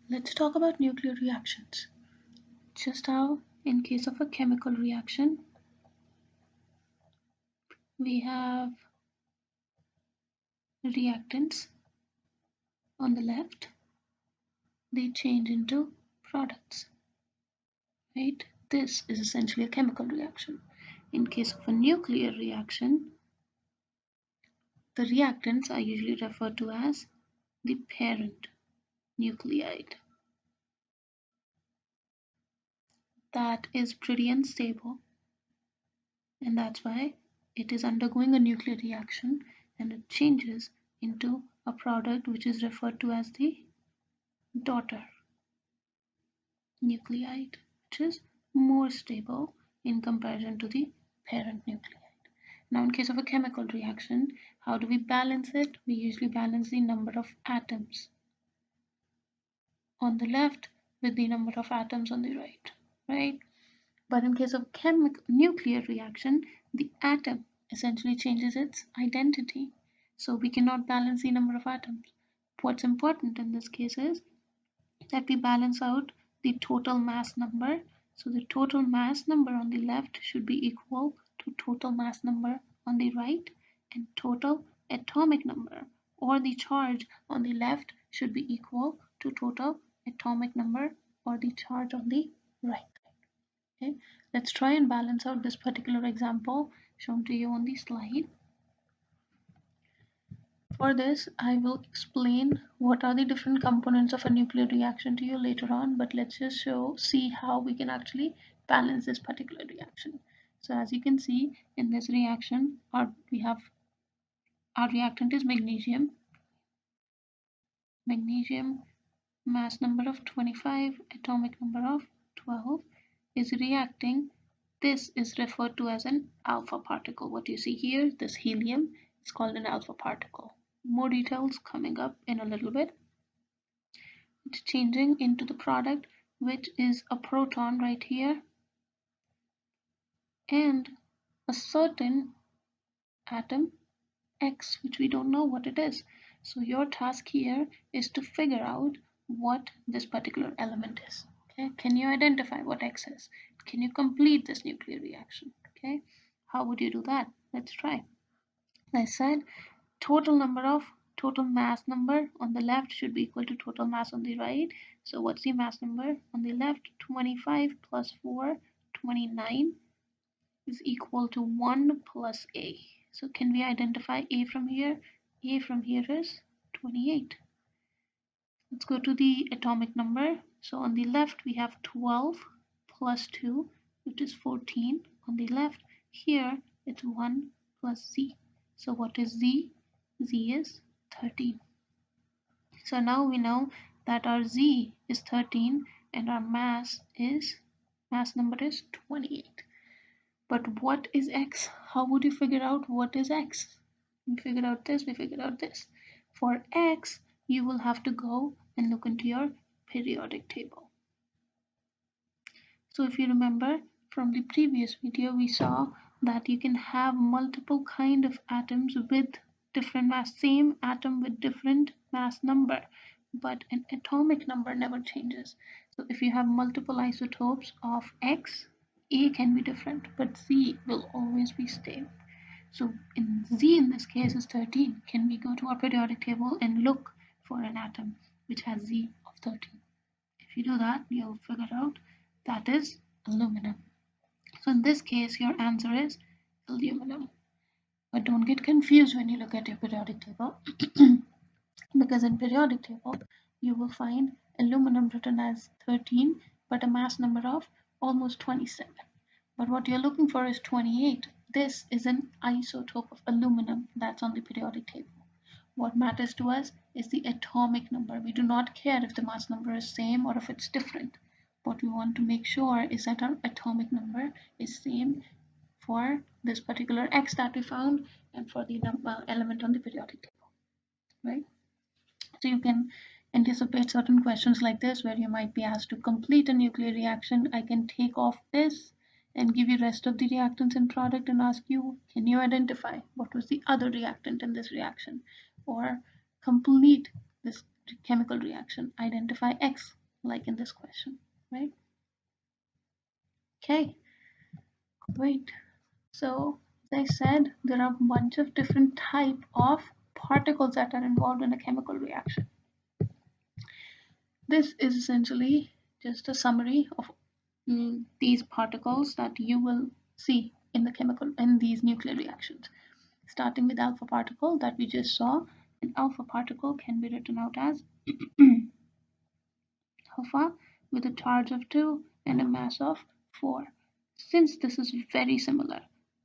Let's talk about nuclear reactions. Just how in case of a chemical reaction, we have reactants on the left, they change into products, right? This is essentially a chemical reaction. In case of a nuclear reaction, the reactants are usually referred to as the parent nucleide. That is pretty unstable, and that's why it is undergoing a nuclear reaction and it changes into a product which is referred to as the daughter nucleide, which is more stable in comparison to the parent nucleide. Now, in case of a chemical reaction, how do we balance it? We usually balance the number of atoms on the left with the number of atoms on the right, right? But in case of nuclear reaction, the atom essentially changes its identity. So we cannot balance the number of atoms. What's important in this case is that we balance out the total mass number. So the total mass number on the left should be equal to total mass number on the right, and total atomic number or the charge on the left should be equal to total atomic number or the charge on the right. Okay, let's try and balance out this particular example shown to you on the slide. For this, I will explain what are the different components of a nuclear reaction to you later on, but let's just see how we can actually balance this particular reaction. So as you can see in this reaction, our reactant is magnesium. Magnesium, mass number of 25, atomic number of 12, is reacting. This is referred to as an alpha particle. What you see here, this helium, is called an alpha particle. More details coming up in a little bit. It's changing into the product, which is a proton right here, and a certain atom X, which we don't know what it is. So your task here is to figure out what this particular element is. Okay, can you identify what X is? Can you complete this nuclear reaction? Okay, how would you do that? Let's try. I said total mass number on the left should be equal to total mass on the right. So what's the mass number on the left? 25 plus 4, 29 is equal to 1 plus A. So can we identify A from here? A from here is 28. Let's go to the atomic number. So on the left we have 12 plus 2, which is 14. On the left here it's 1 plus Z. So what is Z? Z is 13. So now we know that our Z is 13 and our mass number is 28. But what is X? How would you figure out what is X? We figured out this, we figured out this. For X, you will have to go and look into your periodic table. So if you remember from the previous video, we saw that you can have multiple kind of atoms with different mass, same atom with different mass number, but an atomic number never changes. So if you have multiple isotopes of X, A can be different, but Z will always be stable. So in Z in this case is 13. Can we go to our periodic table and look for an atom which has Z of 13? If you do that, you'll figure out that is aluminum. So in this case, your answer is aluminum. But don't get confused when you look at your periodic table because in periodic table, you will find aluminum written as 13, but a mass number of almost 27. But what you're looking for is 28. This is an isotope of aluminum that's on the periodic table. What matters to us is the atomic number. We do not care if the mass number is same or if it's different. What we want to make sure is that our atomic number is same for this particular X that we found and for the element on the periodic table, right? So you can anticipate certain questions like this where you might be asked to complete a nuclear reaction. I can take off this and give you rest of the reactants and product and ask you, can you identify what was the other reactant in this reaction? Or complete this chemical reaction, identify X. like in this question, right? Okay, great. So as I said, there are a bunch of different type of particles that are involved in a chemical reaction. This is essentially just a summary of these particles that you will see in the chemical in these nuclear reactions. Starting with alpha particle that we just saw, an alpha particle can be written out as alpha with a charge of 2 and a mass of 4. Since this is very similar,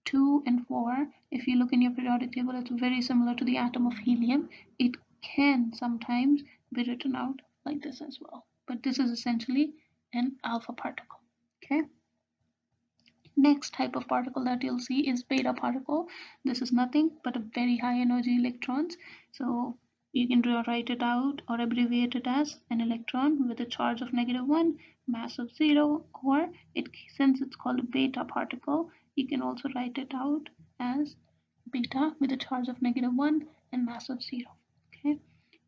2 and 4, if you look in your periodic table, it's very similar to the atom of helium. It can sometimes be written out like this as well. But this is essentially an alpha particle. Okay. Next type of particle that you'll see is beta particle. This is nothing but a very high energy electrons. So you can write it out or abbreviate it as an electron with a charge of -1, mass of 0, or since it's called a beta particle, you can also write it out as beta with a charge of -1 and mass of 0. Okay.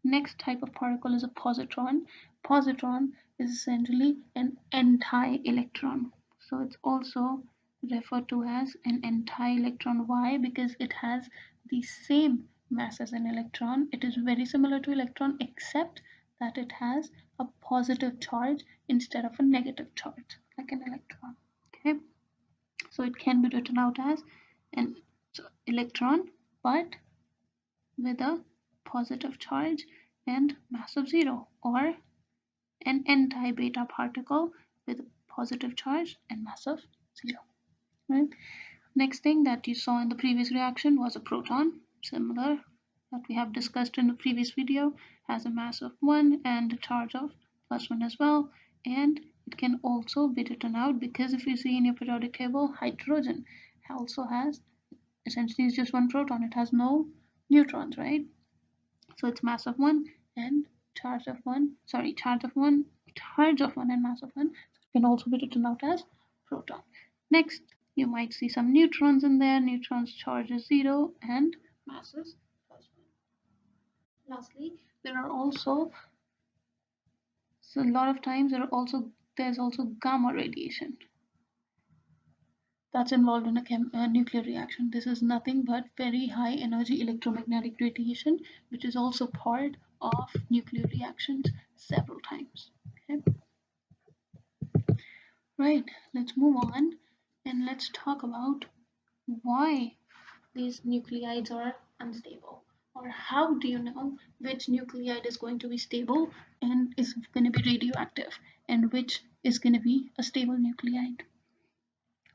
Next type of particle is a positron. Positron is essentially an anti-electron. So it's also referred to as an anti-electron. Why? Because it has the same mass as an electron. It is very similar to electron except that it has a positive charge instead of a negative charge like an electron. Okay, so it can be written out as an electron but with a positive charge and mass of 0, or an anti-beta particle with a positive charge and mass of 0. Right? Next thing that you saw in the previous reaction was a proton, similar that we have discussed in the previous video, has a mass of 1 and a charge of +1 as well. And it can also be written out because if you see in your periodic table, hydrogen also has, essentially it's just one proton, it has no neutrons, right? So it's mass of 1 and charge of 1, and mass of 1. So it can also be written out as proton. Next, you might see some neutrons in there. Neutrons charge is 0 and mass is +1. Lastly, there are also, so a lot of times there's also gamma radiation that's involved in a nuclear reaction. This is nothing but very high energy electromagnetic radiation, which is also part of nuclear reactions several times. Okay. Right, let's move on and let's talk about why these nuclides are unstable, or how do you know which nuclide is going to be stable and is going to be radioactive and which is going to be a stable nuclide.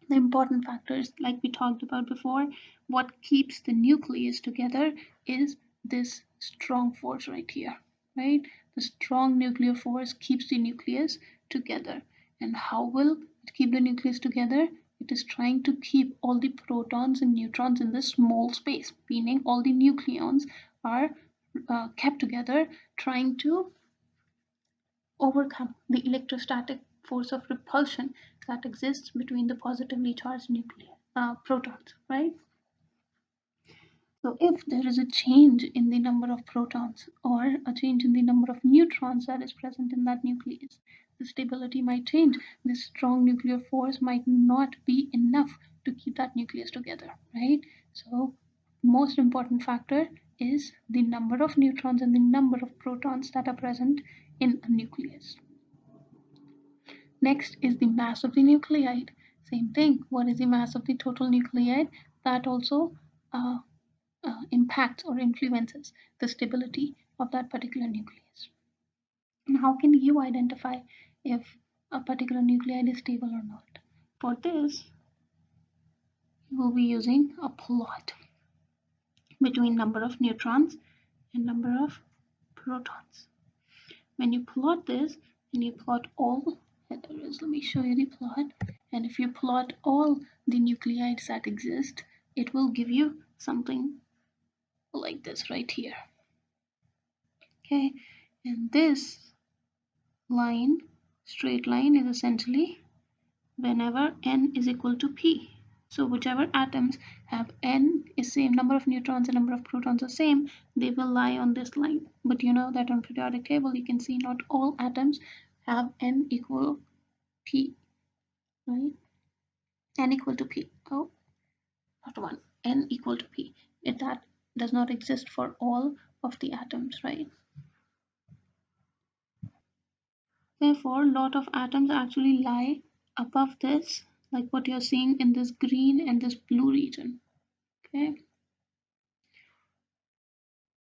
The important factors, like we talked about before, what keeps the nucleus together is this strong force right here, right? The strong nuclear force keeps the nucleus together. And how will it keep the nucleus together? It is trying to keep all the protons and neutrons in this small space, meaning all the nucleons are kept together, trying to overcome the electrostatic force of repulsion that exists between the positively charged protons, right? So if there is a change in the number of protons or a change in the number of neutrons that is present in that nucleus, the stability might change. This strong nuclear force might not be enough to keep that nucleus together, right? So most important factor is the number of neutrons and the number of protons that are present in a nucleus. Next is the mass of the nuclide. Same thing. What is the mass of the total nuclide? That also impacts or influences the stability of that particular nucleus. And how can you identify if a particular nuclide is stable or not? For this, you will be using a plot between number of neutrons and number of protons. When you plot this, and you plot all, let me show you the plot. And if you plot all the nuclides that exist, it will give you something like this right here. Okay, and this line, straight line, is essentially whenever n is equal to p. So whichever atoms have n is same number of neutrons and number of protons are same, they will lie on this line. But you know that on periodic table you can see not all atoms have n equal p, right? N equal to p. Oh, not 1. N equal to p. That does not exist for all of the atoms, right? Therefore, a lot of atoms actually lie above this, like what you're seeing in this green and this blue region. Okay,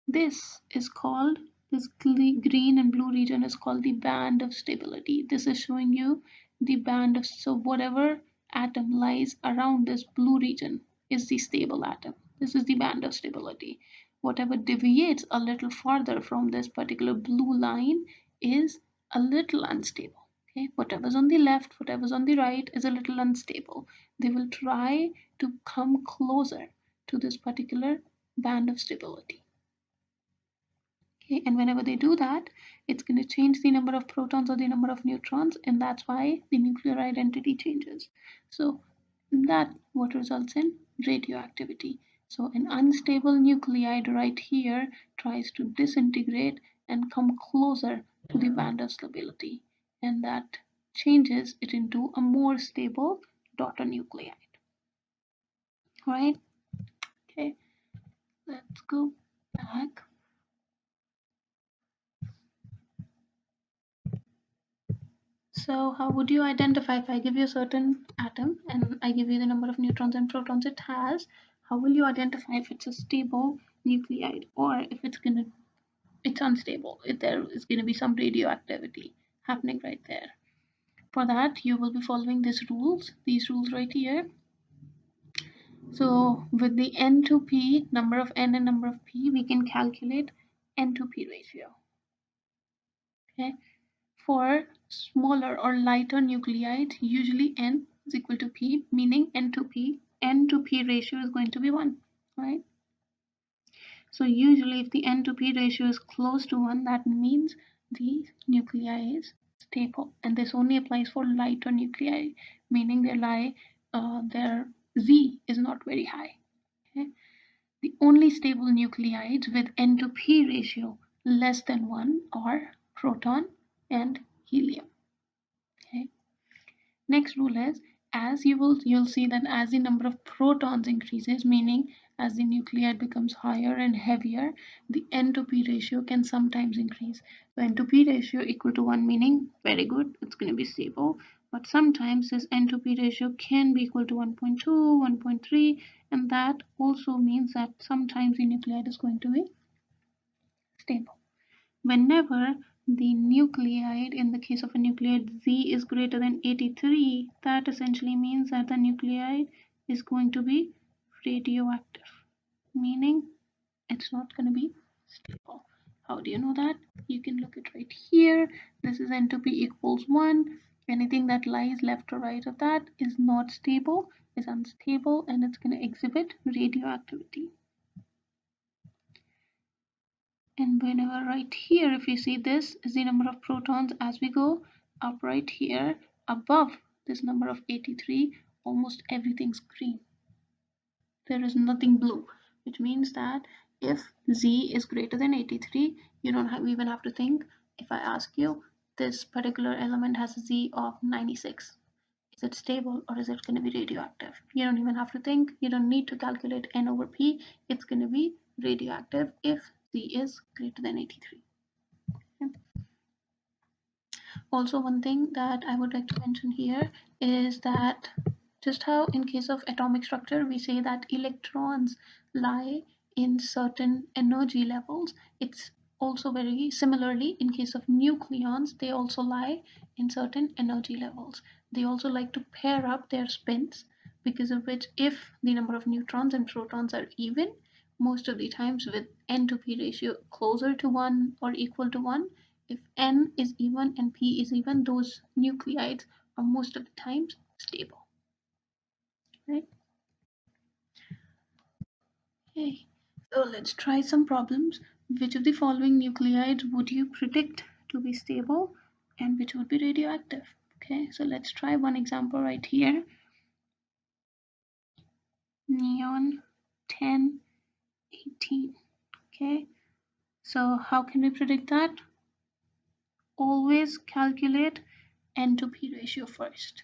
this is called, this green and blue region is called the band of stability. This is showing you the band of, so whatever atom lies around this blue region is the stable atom. This is the band of stability. Whatever deviates a little farther from this particular blue line is a little unstable. Okay, whatever's on the left, whatever's on the right is a little unstable. They will try to come closer to this particular band of stability. Okay, and whenever they do that, it's going to change the number of protons or the number of neutrons, and that's why the nuclear identity changes. So that what results in radioactivity. So an unstable nuclide right here tries to disintegrate and come closer to the band of stability, and that changes it into a more stable daughter nuclide. Right? Okay, let's go back. So how would you identify, if I give you a certain atom and I give you the number of neutrons and protons it has, how will you identify if it's a stable nuclide or if it's unstable, if there is going to be some radioactivity happening right there? For that, you will be following these rules right here. So with the n to p, number of n and number of p, we can calculate n to p ratio. Okay. For smaller or lighter nuclides, usually n is equal to p, meaning n to p ratio is going to be 1, right? So usually if the n to p ratio is close to 1, that means the nuclei is stable. And this only applies for lighter nuclei, meaning their Z is not very high. Okay? The only stable nuclides with n to p ratio less than 1 are proton and helium. Okay. Next rule is, you'll see that as the number of protons increases, meaning as the nuclide becomes higher and heavier, the n to p ratio can sometimes increase. So n to p ratio equal to 1, meaning very good, it's going to be stable. But sometimes this n to p ratio can be equal to 1.2, 1.3, and that also means that sometimes the nuclide is going to be stable. Whenever the nuclide, in the case of a nuclide Z is greater than 83, that essentially means that the nuclide is going to be radioactive, meaning it's not going to be stable. How do you know that? You can look at right here. This is n to p equals 1. Anything that lies left or right of that is not stable, is unstable, and it's going to exhibit radioactivity. And whenever right here, if you see, this is the number of protons, as we go up right here above this number of 83, almost everything's green. There is nothing blue, which means that if Z is greater than 83, you don't even have to think. If I ask you, this particular element has a Z of 96, is it stable or is it going to be radioactive? You don't even have to think. You don't need to calculate n over p. It's going to be radioactive if Z is greater than 83. Okay. Also, one thing that I would like to mention here is that just how in case of atomic structure we say that electrons lie in certain energy levels, it's also very similarly in case of nucleons, they also lie in certain energy levels. They also like to pair up their spins, because of which if the number of neutrons and protons are even, most of the times with n to p ratio closer to 1 or equal to 1, if n is even and p is even, those nuclides are most of the times stable. Right? Okay, so let's try some problems. Which of the following nuclides would you predict to be stable and which would be radioactive? Okay, so let's try one example right here. Neon 10, 18. Okay, so how can we predict that? always calculate N to P ratio first.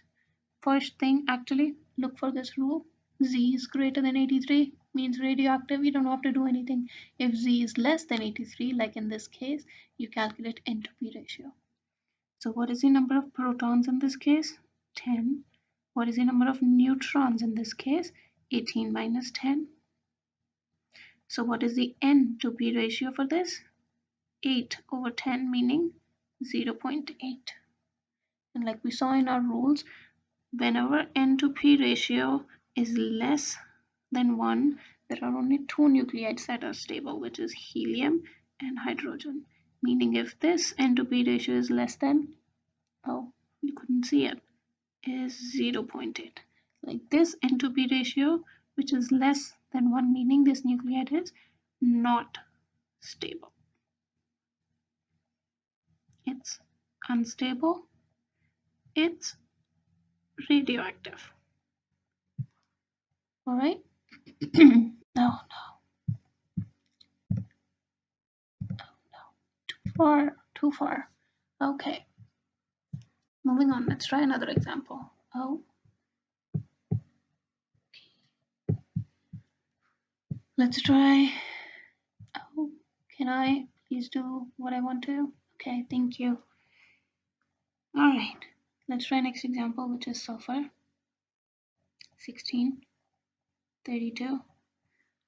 First thing, actually, look for this rule. Z is greater than 83 means radioactive. You don't have to do anything. If Z is less than 83, like in this case, you calculate N to P ratio. So what is the number of protons in this case? 10. What is the number of neutrons in this case? 18 minus 10. So what is the N to P ratio for this? 8 over 10, meaning 0.8. And like we saw in our rules, whenever N to P ratio is less than 1, there are only two nucleides that are stable, which is helium and hydrogen. Meaning if this N to P ratio is less than, oh, you couldn't see it, is 0.8. Like this N to P ratio, which is less than 1, meaning this nucleide is not stable. It's unstable. It's radioactive. All right. No, too far. Okay. Moving on. Let's try another example. Oh. Let's try. Oh, can I please do what I want to? Okay, thank you. All right. Let's try next example, which is sulfur. 16, 32.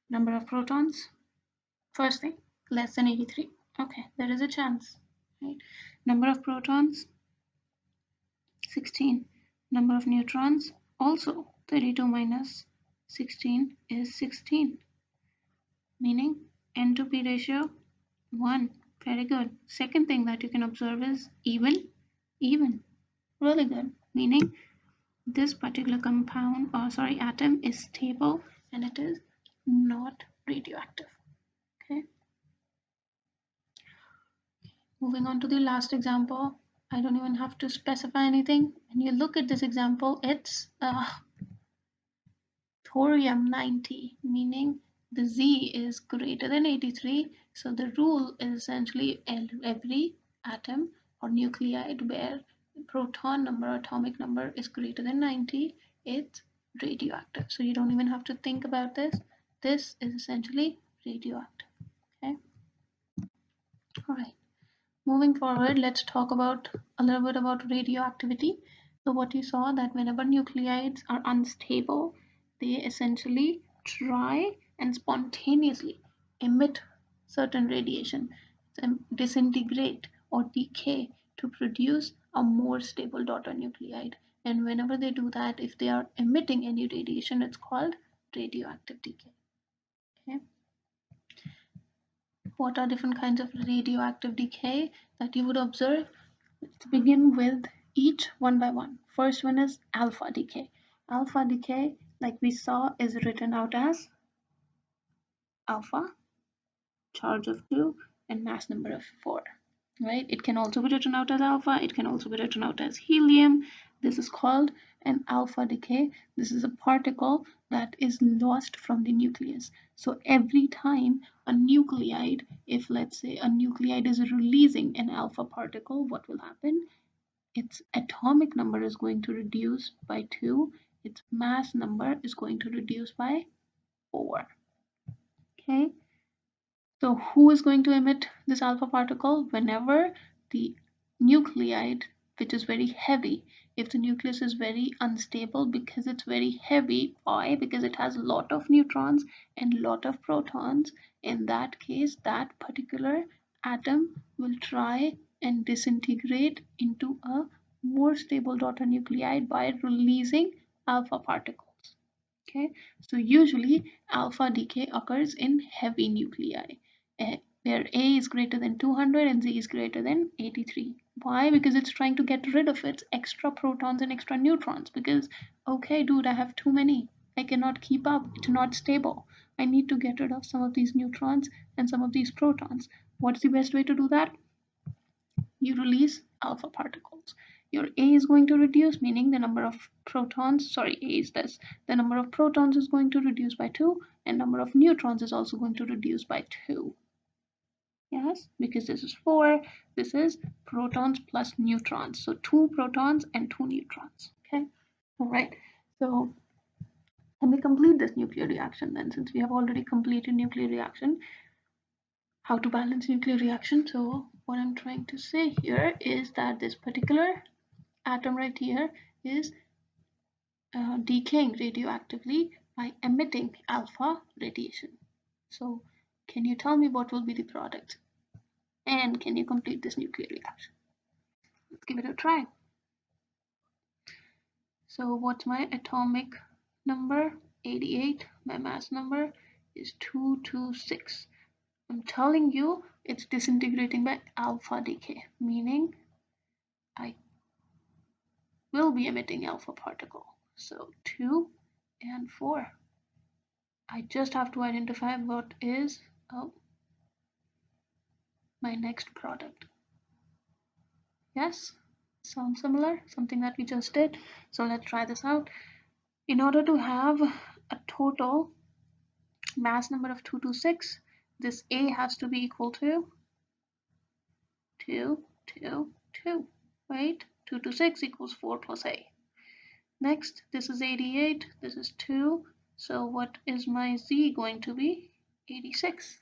Number of protons. First thing, less than 83. Okay, there is a chance, right? Number of protons, 16. Number of neutrons, also 32 minus 16 is 16. Meaning N to P ratio 1. Very good. Second thing that you can observe is even. Really good. Meaning this particular compound, or sorry, atom is stable and it is not radioactive. Okay. Moving on to the last example. I don't even have to specify anything. When you look at this example, it's thorium 90, meaning the Z is greater than 83. So the rule is essentially every atom or nuclide where proton number, atomic number is greater than 90, it's radioactive. So you don't even have to think about this. This is essentially radioactive. Okay. All right. Moving forward, let's talk about a little bit about radioactivity. So what you saw that whenever nucleides are unstable, they essentially try and spontaneously emit certain radiation, disintegrate or decay to produce a more stable daughter nuclide. And whenever they do that, if they are emitting any radiation, it's called radioactive decay. Okay. What are different kinds of radioactive decay that you would observe? Let's begin with each one by one. First one is alpha decay. Alpha decay, like we saw, is written out as alpha, charge of 2, and mass number of 4. Right? It can also be written out as alpha. It can also be written out as helium. This is called an alpha decay. This is a particle that is lost from the nucleus. So every time a nuclide, if let's say a nuclide is releasing an alpha particle, what will happen? Its atomic number is going to reduce by 2. Its mass number is going to reduce by 4. Okay. So who is going to emit this alpha particle? Whenever the nuclide, which is very heavy, if the nucleus is very unstable because it's very heavy, why? Because it has a lot of neutrons and a lot of protons. In that case, that particular atom will try and disintegrate into a more stable daughter nuclide by releasing alpha particles. Okay, so usually alpha decay occurs in heavy nuclei, where A is greater than 200 and Z is greater than 83. Why? Because it's trying to get rid of its extra protons and extra neutrons. Because, okay, dude, I have too many. I cannot keep up. It's not stable. I need to get rid of some of these neutrons and some of these protons. What's the best way to do that? You release alpha particles. Your A is going to reduce, meaning the number of protons, sorry, A is this, the number of protons is going to reduce by 2 and number of neutrons is also going to reduce by 2. Yes, because this is 4. This is protons plus neutrons. So 2 protons and 2 neutrons. Okay. All right. So can we complete this nuclear reaction then, since we have already completed nuclear reaction? How to balance nuclear reaction? So what I'm trying to say here is that this particular atom right here is decaying radioactively by emitting alpha radiation. So can you tell me what will be the product? And can you complete this nuclear reaction? Let's give it a try. So what's my atomic number? 88. My mass number is 226. I'm telling you it's disintegrating by alpha decay, meaning I will be emitting alpha particle. So 2 and 4. I just have to identify what is my next product. Yes? Sounds similar? Something that we just did? So let's try this out. In order to have a total mass number of 226, this A has to be equal to 2, 2, 2. Right? 226 equals 4 plus A. Next, this is 88, this is 2. So what is my Z going to be? 86.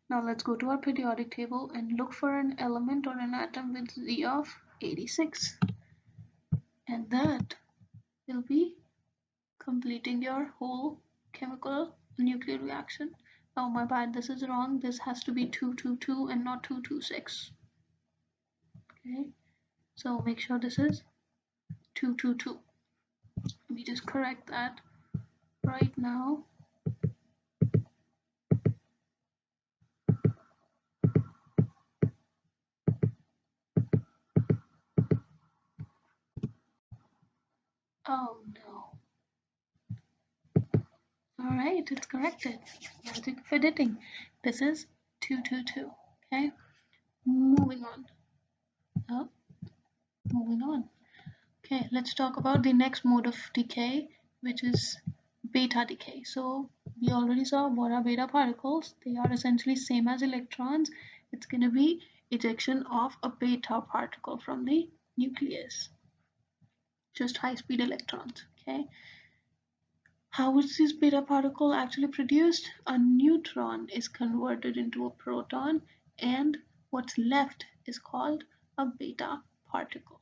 Now let's go to our periodic table and look for an element or an atom with Z of 86. And that will be completing your whole chemical nuclear reaction. Oh my bad, this is wrong. This has to be 222 and not 226. Okay, so make sure this is 222. Let me just correct that right now. Oh no. All right, it's corrected. Magic of editing. This is 222. Okay, moving on. Oh, moving on. Okay, let's talk about the next mode of decay, which is beta decay. So we already saw what are beta particles. They are essentially same as electrons. It's going to be ejection of a beta particle from the nucleus, just high-speed electrons. Okay, how is this beta particle actually produced? A neutron is converted into a proton, and what's left is called a beta particle.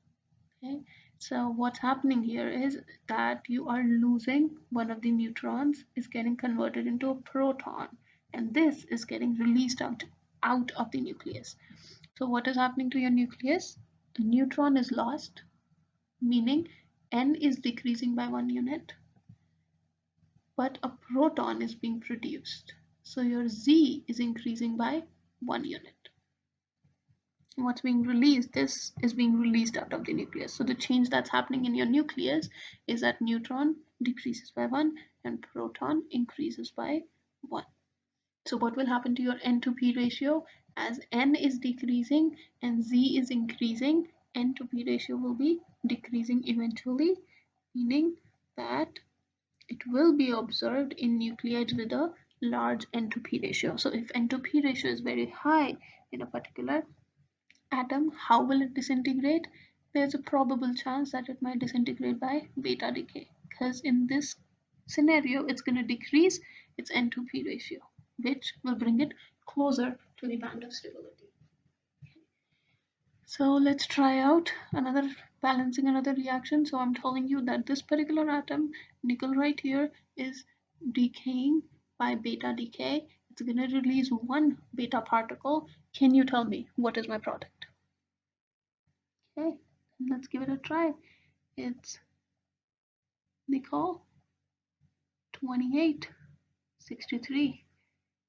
Okay, so what's happening here is that you are losing one of the neutrons, is getting converted into a proton, and this is getting released out of the nucleus. So what is happening to your nucleus? The neutron is lost, meaning n is decreasing by 1 unit, but a proton is being produced. So your Z is increasing by 1 unit. What's being released? This is being released out of the nucleus. So the change that's happening in your nucleus is that neutron decreases by 1 and proton increases by 1. So what will happen to your N to P ratio? As N is decreasing and Z is increasing, N to P ratio will be decreasing eventually, meaning that it will be observed in nuclides with a large N to P ratio. So if N to P ratio is very high in a particular atom, how will it disintegrate? There's a probable chance that it might disintegrate by beta decay, because in this scenario it's going to decrease its N to P ratio, which will bring it closer to the band of stability. So let's try out another balancing another reaction. So I'm telling you that this particular atom, nickel right here, is decaying by beta decay. It's going to release one beta particle. Can you tell me what is my product? Okay, let's give it a try. It's nickel 2863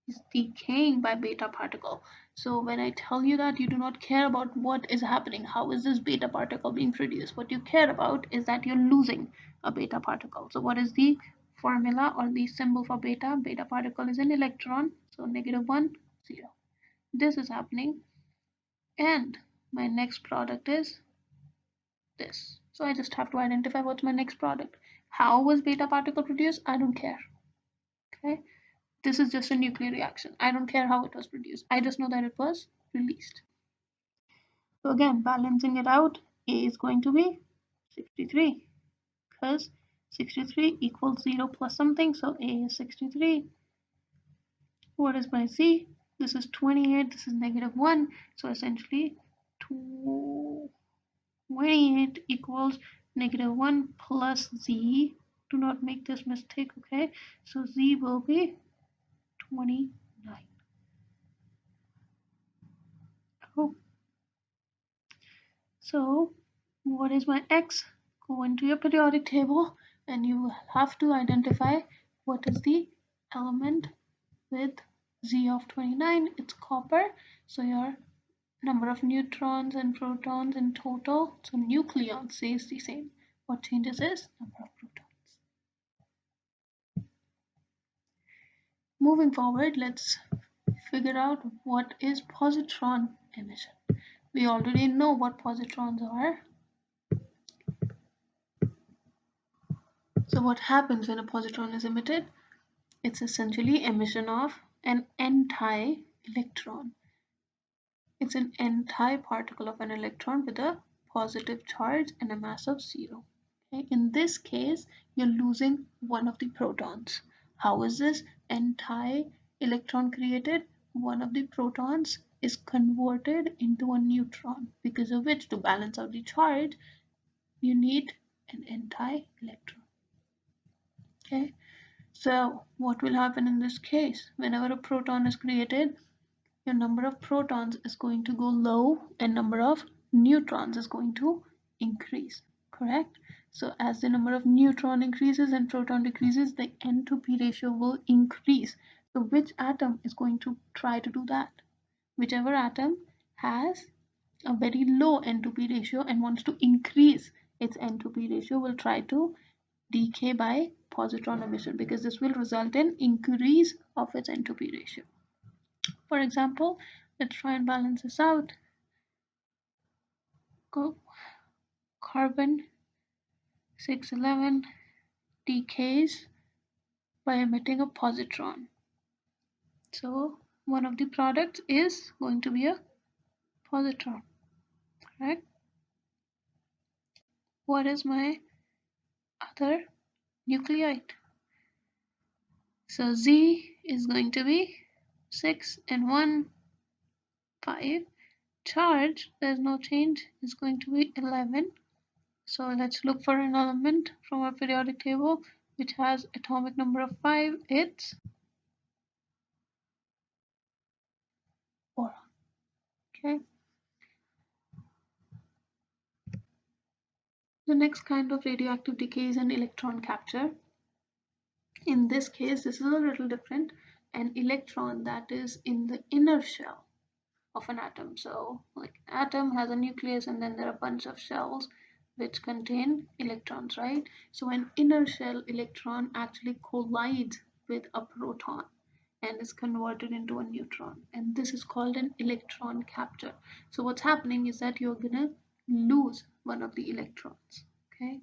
is decaying by beta particle. So when I tell you that, you do not care about what is happening, how is this beta particle being produced. What you care about is that you're losing a beta particle. So what is the formula or the symbol for beta? Beta particle is an electron, so -1, 0. This is happening, and my next product is this. So I just have to identify what's my next product. How was beta particle produced? I don't care. Okay, This is just a nuclear reaction. I don't care how it was produced. I just know that it was released. So again, balancing it out, A is going to be 63 because 63 equals 0 plus something, so A is 63. What is my Z? This is 28, this is -1, so essentially 28 equals -1 plus Z. Do not make this mistake, okay? So Z will be 29. Oh, so what is my X? Go into your periodic table and you have to identify what is the element with Z of 29. It's copper, so your number of neutrons and protons in total, so nucleons stays the same. What changes is number of protons. Moving forward, let's figure out what is positron emission. We already know what positrons are. So what happens when a positron is emitted? It's essentially emission of an anti-electron. It's an anti-particle of an electron with a positive charge and a mass of 0. Okay? In this case, you're losing one of the protons. How is this anti-electron created? One of the protons is converted into a neutron, because of which, to balance out the charge, you need an anti-electron. Okay, so what will happen in this case? Whenever a proton is created, your number of protons is going to go low and number of neutrons is going to increase, correct? So as the number of neutron increases and proton decreases, the N to P ratio will increase. So which atom is going to try to do that? Whichever atom has a very low N to P ratio and wants to increase its N to P ratio will try to decay by positron emission, because this will result in increase of its N to P ratio. For example, let's try and balance this out. Go carbon 611 decays by emitting a positron. So one of the products is going to be a positron, correct? What is my other nucleide? So Z is going to be 6 and 1, 5. Charge, there's no change, is going to be 11. So let's look for an element from our periodic table which has atomic number of 5. It's boron. Okay. The next kind of radioactive decay is an electron capture. In this case, this is a little different. An electron that is in the inner shell of an atom. So like an atom has a nucleus and then there are a bunch of shells which contain electrons, right? So an inner shell electron actually collides with a proton and is converted into a neutron, and this is called an electron capture. So what's happening is that you're gonna lose one of the electrons. Okay,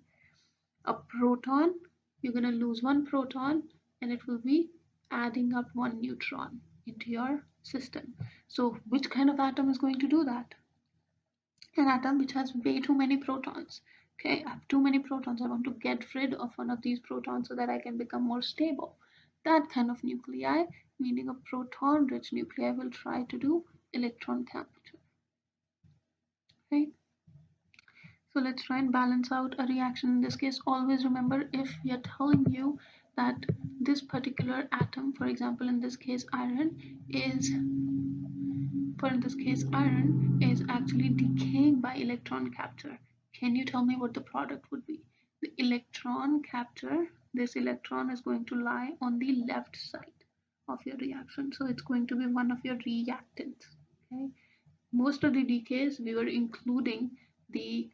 a proton, you're gonna lose one proton and it will be adding up one neutron into your system. So which kind of atom is going to do that? An atom which has way too many protons. Okay, I have too many protons. I want to get rid of one of these protons so that I can become more stable. That kind of nuclei, meaning a proton rich nuclei, will try to do electron capture. Okay, so let's try and balance out a reaction. In this case, always remember, if we are telling you that this particular atom, for example in this case iron, is actually decaying by electron capture, can you tell me what the product would be? The electron capture, this electron is going to lie on the left side of your reaction, so it's going to be one of your reactants. Okay, most of the decays we were including the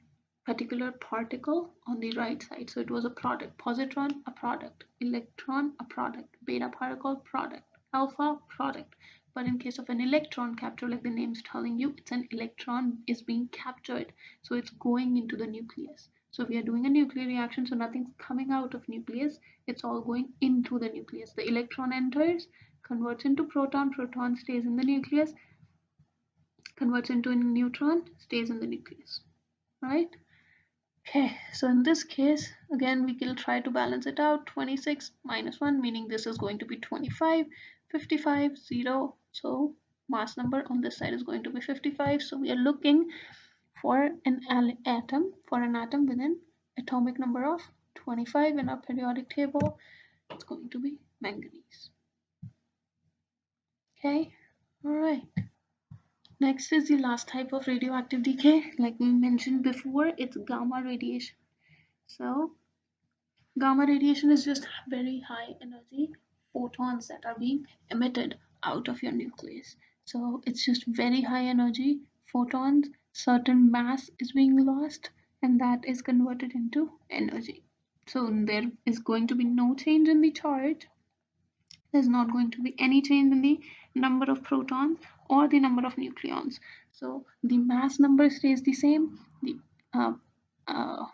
particular particle on the right side, so it was a product. Positron, a product. Electron, a product. Beta particle, product. Alpha, product. But in case of an electron capture, like the name is telling you, it's an electron is being captured, so it's going into the nucleus. So we are doing a nuclear reaction, so nothing's coming out of nucleus, it's all going into the nucleus. The electron enters, converts into proton, proton stays in the nucleus, converts into a neutron, stays in the nucleus, right? Okay, so in this case, again, we will try to balance it out. 26 minus 1, meaning this is going to be 25, 55, 0. So mass number on this side is going to be 55. So we are looking for an atom with an atomic number of 25 in our periodic table. It's going to be manganese. Okay, all right. Next is the last type of radioactive decay. Like we mentioned before, it's gamma radiation. So gamma radiation is just very high energy photons that are being emitted out of your nucleus. So it's just very high energy photons, certain mass is being lost, and that is converted into energy. So there is going to be no change in the charge. There's not going to be any change in the number of protons or the number of nucleons. So the mass number stays the same, the uh, uh,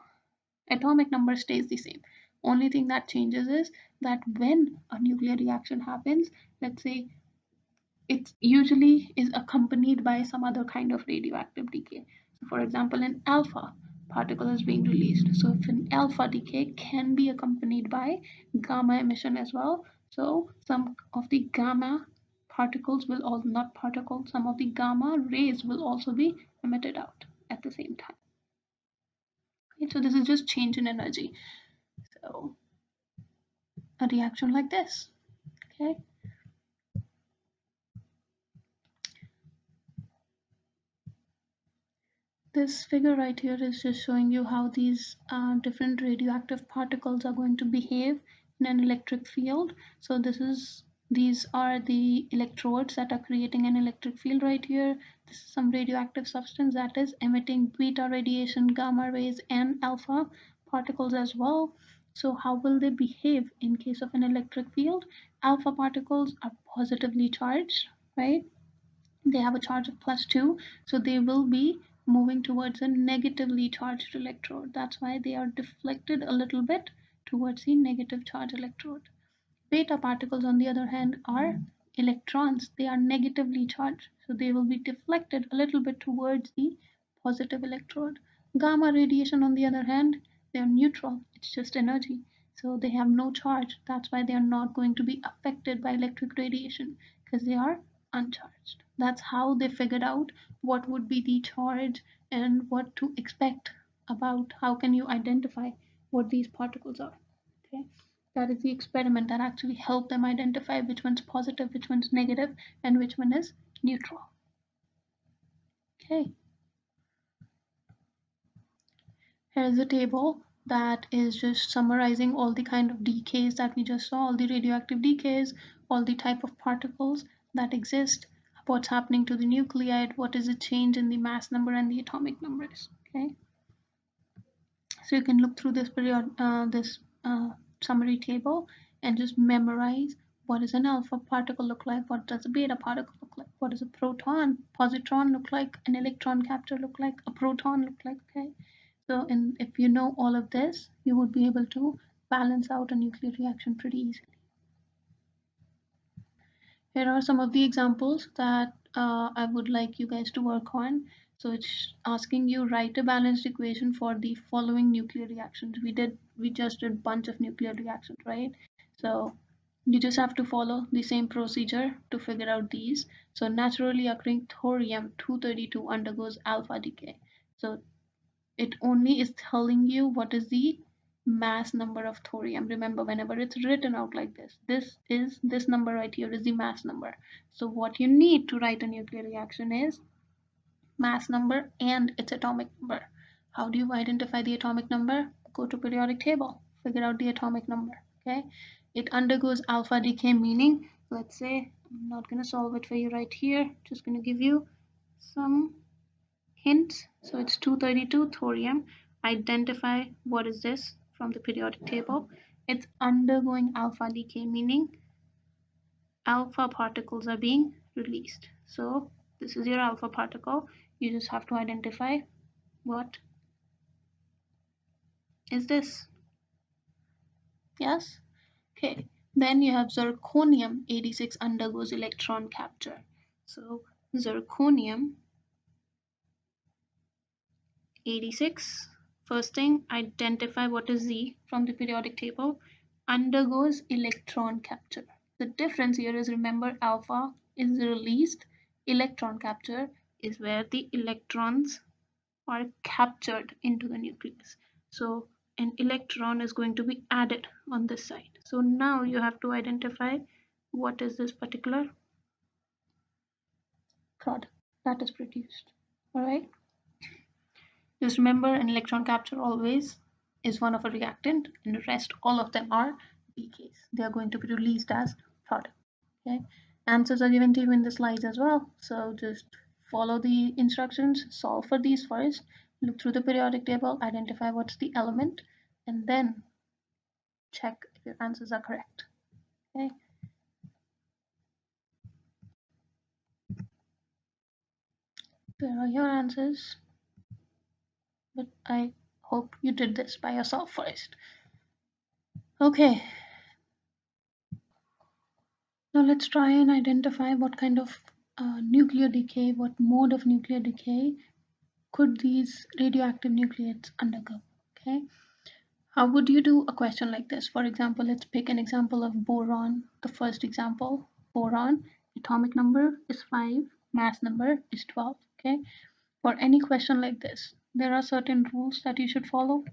atomic number stays the same. Only thing that changes is that when a nuclear reaction happens, let's say it usually is accompanied by some other kind of radioactive decay. So for example, an alpha particle is being released. So if an alpha decay can be accompanied by gamma emission as well. So some of the gamma particles will all not particles, some of the gamma rays will also be emitted out at the same time. Okay, so this is just change in energy. So a reaction like this. Okay. This figure right here is just showing you how these different radioactive particles are going to behave in an electric field. So these are the electrodes that are creating an electric field right here. This is some radioactive substance that is emitting beta radiation, gamma rays, and alpha particles as well. So how will they behave in case of an electric field? Alpha particles are positively charged, right? They have a charge of +2, so they will be moving towards a negatively charged electrode. That's why they are deflected a little bit towards the negative charge electrode. Beta particles, on the other hand, are electrons. They are negatively charged, so they will be deflected a little bit towards the positive electrode. Gamma radiation, on the other hand, they are neutral. It's just energy. So they have no charge. That's why they are not going to be affected by electric radiation because they are uncharged. That's how they figured out what would be the charge and what to expect about how can you identify what these particles are. Okay, that is the experiment that actually helped them identify which one's positive, which one's negative, and which one is neutral. Okay, here's a table that is just summarizing all the kind of decays that we just saw, all the radioactive decays, all the type of particles that exist, what's happening to the nuclide, what is the change in the mass number and the atomic numbers. Okay, so you can look through this summary table and just memorize what does an alpha particle look like, what does a beta particle look like, what does a proton, positron look like, an electron capture look like, a proton look like. Okay, so if you know all of this, you would be able to balance out a nuclear reaction pretty easily. Here are some of the examples that I would like you guys to work on. So it's asking you write a balanced equation for the following nuclear reactions. We just did a bunch of nuclear reactions, right? So you just have to follow the same procedure to figure out these. So naturally occurring thorium-232 undergoes alpha decay. So it only is telling you what is the mass number of thorium. Remember, whenever it's written out like this number right here is the mass number. So what you need to write a nuclear reaction is mass number and its atomic number. How do you identify the atomic number? Go to periodic table, figure out the atomic number. Okay, it undergoes alpha decay, meaning, let's say, I'm not going to solve it for you right here, just going to give you some hints. So it's 232 thorium. Identify what is this from the periodic table. It's undergoing alpha decay, meaning alpha particles are being released. So this is your alpha particle. You just have to identify what is this. Yes? Okay. Then you have zirconium 86 undergoes electron capture. So zirconium 86, first thing, identify what is Z from the periodic table, undergoes electron capture. The difference here is, remember, alpha is released, electron capture is where the electrons are captured into the nucleus. So an electron is going to be added on this side. So now you have to identify what is this particular product that is produced. All right. Just remember, an electron capture always is one of a reactant, and the rest, all of them are decays. They are going to be released as product. Okay. Answers are given to you in the slides as well. So just follow the instructions, solve for these first, look through the periodic table, identify what's the element, and then check if your answers are correct. Okay. There are your answers, but I hope you did this by yourself first. Okay, now let's try and identify what kind of nuclear decay, what mode of nuclear decay could these radioactive nuclides undergo. Okay, how would you do a question like this? For example, let's pick an example of boron. The first example, boron, atomic number is 5, mass number is 12. Okay, for any question like this, there are certain rules that you should follow.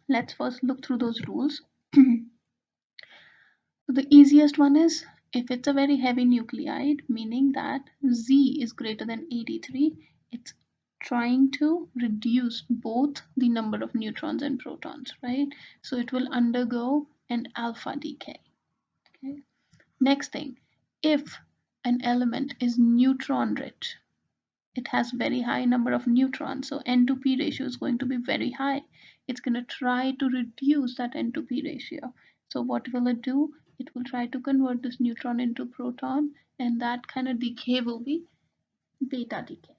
Let's first look through those rules. So the easiest one is, if it's a very heavy nuclide, meaning that Z is greater than 83, it's trying to reduce both the number of neutrons and protons, right? So it will undergo an alpha decay. Okay. Next thing, if an element is neutron rich, it has very high number of neutrons, so N to P ratio is going to be very high. It's going to try to reduce that N to P ratio. So what will it do? It will try to convert this neutron into proton, and that kind of decay will be beta decay.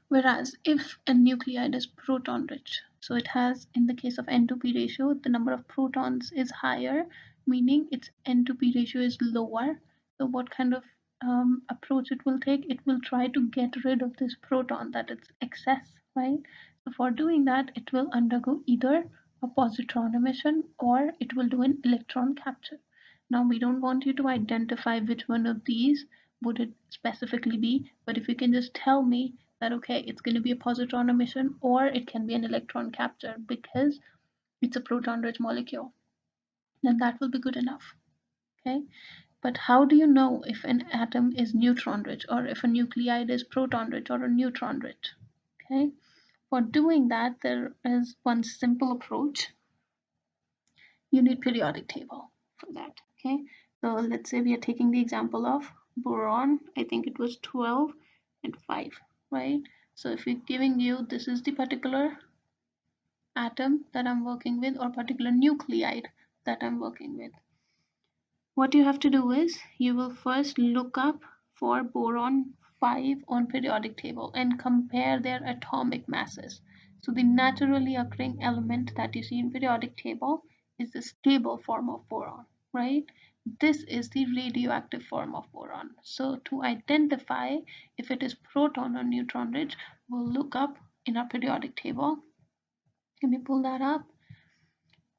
Whereas if a nuclide is proton rich, so it has, in the case of N to P ratio, the number of protons is higher, meaning its N to P ratio is lower. So what kind of approach it will take? It will try to get rid of this proton that is excess, right? So for doing that, it will undergo either a positron emission or it will do an electron capture. Now we don't want you to identify which one of these would it specifically be, but if you can just tell me that, okay, it's going to be a positron emission or it can be an electron capture because it's a proton rich molecule, then that will be good enough. Okay, but how do you know if an atom is neutron rich or if a nuclide is proton rich or a neutron rich? Okay, for doing that, there is one simple approach. You need periodic table for that. Okay, so let's say we are taking the example of boron. I think it was 12 and 5, right? So if we're giving you, this is the particular atom that I'm working with or particular nuclide that I'm working with, what you have to do is you will first look up for boron 5 on periodic table and compare their atomic masses. So the naturally occurring element that you see in periodic table is the stable form of boron, right? This is the radioactive form of boron. So to identify if it is proton or neutron rich, we'll look up in our periodic table. Let me pull that up.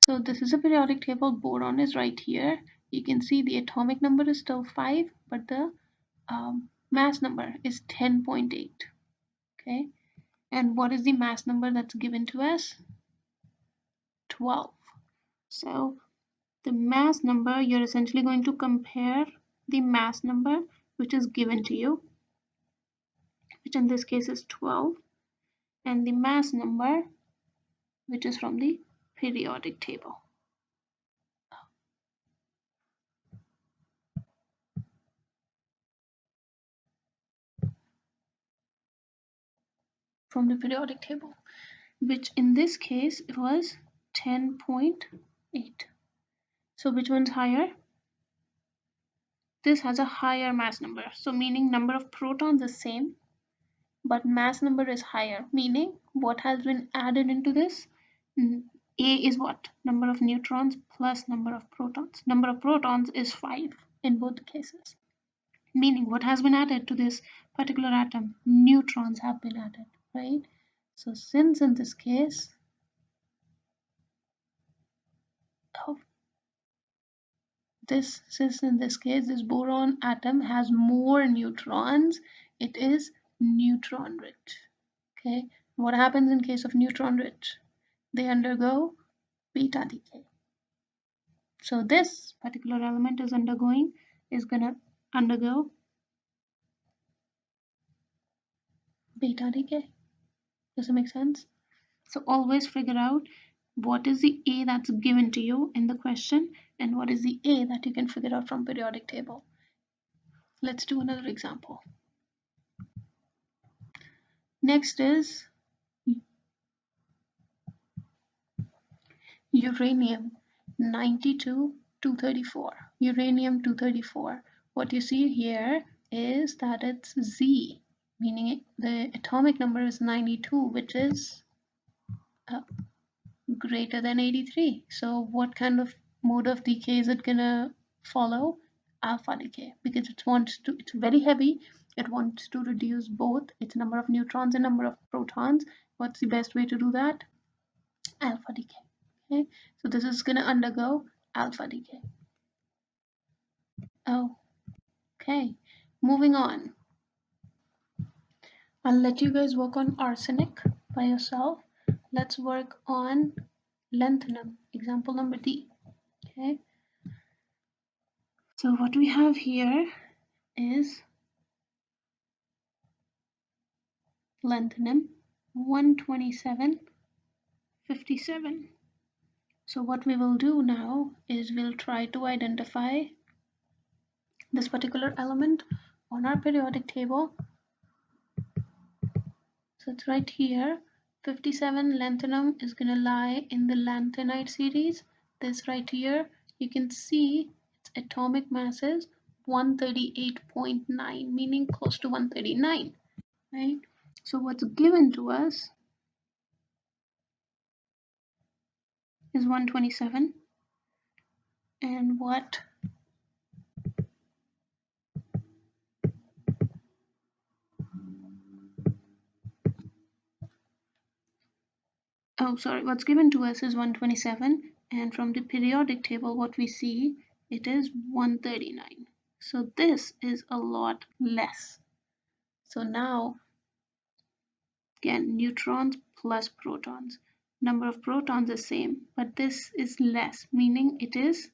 So this is a periodic table. Boron is right here. You can see the atomic number is still 5, but the mass number is 10.8. Okay, and what is the mass number that's given to us? 12. So the mass number, you're essentially going to compare the mass number which is given to you, which in this case is 12, and the mass number which is from the periodic table. From the periodic table, which in this case it was 10.8. So which one's higher? This has a higher mass number, so meaning number of protons is same, but mass number is higher, meaning what has been added into this? A is what? Number of neutrons plus number of protons. Number of protons is 5 in both cases. Meaning what has been added to this particular atom? Neutrons have been added, right? So since in this case, oh, this boron atom has more neutrons, it is neutron rich. Okay, what happens in case of neutron rich? They undergo beta decay. So this particular element is gonna undergo beta decay. Does it make sense? So always figure out what is the A that's given to you in the question and what is the A that you can figure out from periodic table. Let's do another example. Next is uranium 92-234. Uranium 234. What you see here is that it's Z, meaning the atomic number is 92, which is greater than 83. So what kind of mode of decay is it gonna follow? Alpha decay, because it's very heavy. It wants to reduce both its number of neutrons and number of protons. What's the best way to do that? Alpha decay. Okay, so this is gonna undergo alpha decay. Oh, okay. Moving on. I'll let you guys work on arsenic by yourself. Let's work on lanthanum, example number D. Okay. So what we have here is lanthanum 12757. So what we will do now is we'll try to identify this particular element on our periodic table. So it's right here. 57 lanthanum is going to lie in the lanthanide series. This right here, you can see its atomic mass is 138.9, meaning close to 139, right? So what's given to us is 127, and what's given to us is 127, and from the periodic table what we see, it is 139. So this is a lot less. So now again, neutrons plus protons. Number of protons is same, but this is less, meaning it is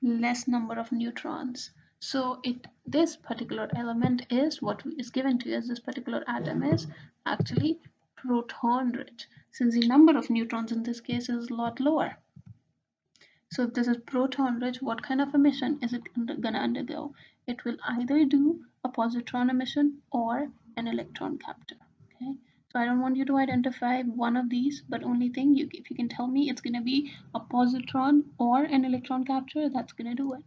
less number of neutrons. So this particular element is what is given to us. This particular atom is actually proton rich, since the number of neutrons in this case is a lot lower. So if this is proton rich, what kind of emission is it gonna undergo? It will either do a positron emission or an electron capture. Okay, so I don't want you to identify one of these, but only thing if you can tell me it's gonna be a positron or an electron capture, that's gonna do it.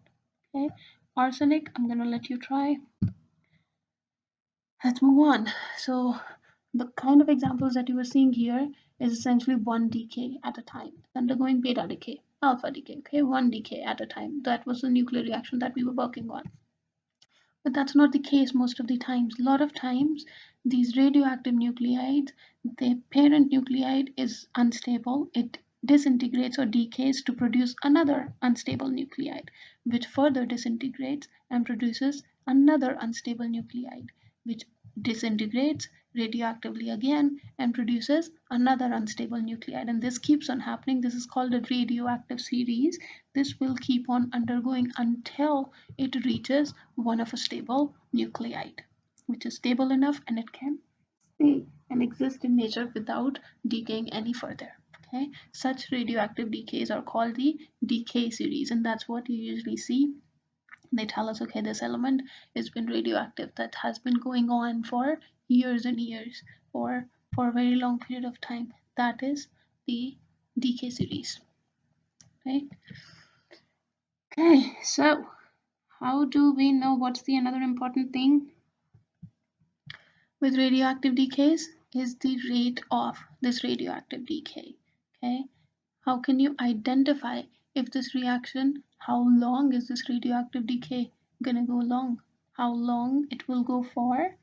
Okay, arsenic, I'm gonna let you try. Let's move on. So the kind of examples that you were seeing here is essentially one decay at a time. It's undergoing beta decay, alpha decay, okay, one decay at a time. That was the nuclear reaction that we were working on. But that's not the case most of the times. A lot of times, these radioactive nuclides, the parent nuclide is unstable. It disintegrates or decays to produce another unstable nuclide, which further disintegrates and produces another unstable nuclide, which disintegrates radioactively again and produces another unstable nuclide. And this keeps on happening. This is called a radioactive series. This will keep on undergoing until it reaches one of a stable nuclide, which is stable enough and it can stay and exist in nature without decaying any further. Okay, such radioactive decays are called the decay series, and that's what you usually see. They tell us, okay, this element has been radioactive, that has been going on for years and years or for a very long period of time. That is the decay series. Right? Okay, so how do we know what's the another important thing with radioactive decays is the rate of this radioactive decay. Okay, How can you identify if this reaction, how long is this radioactive decay gonna go long? How long it will go for?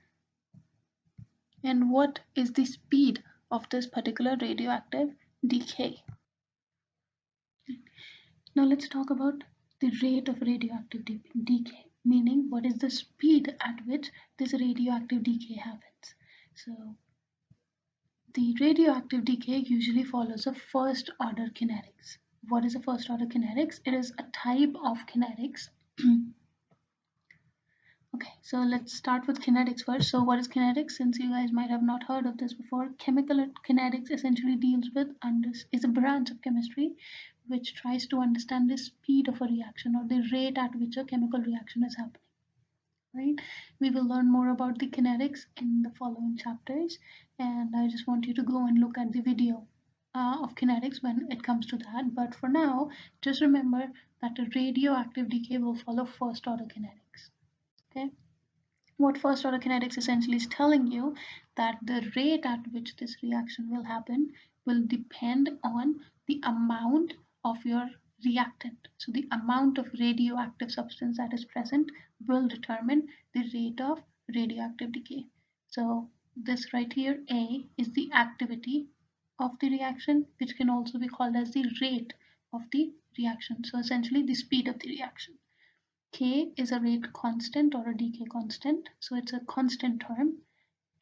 And what is the speed of this particular radioactive decay? Now let's talk about the rate of radioactive decay, meaning what is the speed at which this radioactive decay happens. So the radioactive decay usually follows a first order kinetics. What is a first order kinetics? It is a type of kinetics. Okay, so let's start with kinetics first. So what is kinetics? Since you guys might have not heard of this before, chemical kinetics essentially deals with, is a branch of chemistry which tries to understand the speed of a reaction or the rate at which a chemical reaction is happening. Right? We will learn more about the kinetics in the following chapters, and I just want you to go and look at the video of kinetics when it comes to that. But for now, just remember that a radioactive decay will follow first order kinetics. Okay? What first order kinetics essentially is telling you that the rate at which this reaction will happen will depend on the amount of your reactant. So the amount of radioactive substance that is present will determine the rate of radioactive decay. So this right here, A, is the activity of the reaction, which can also be called as the rate of the reaction. So essentially the speed of the reaction. K is a rate constant or a decay constant, so it's a constant term.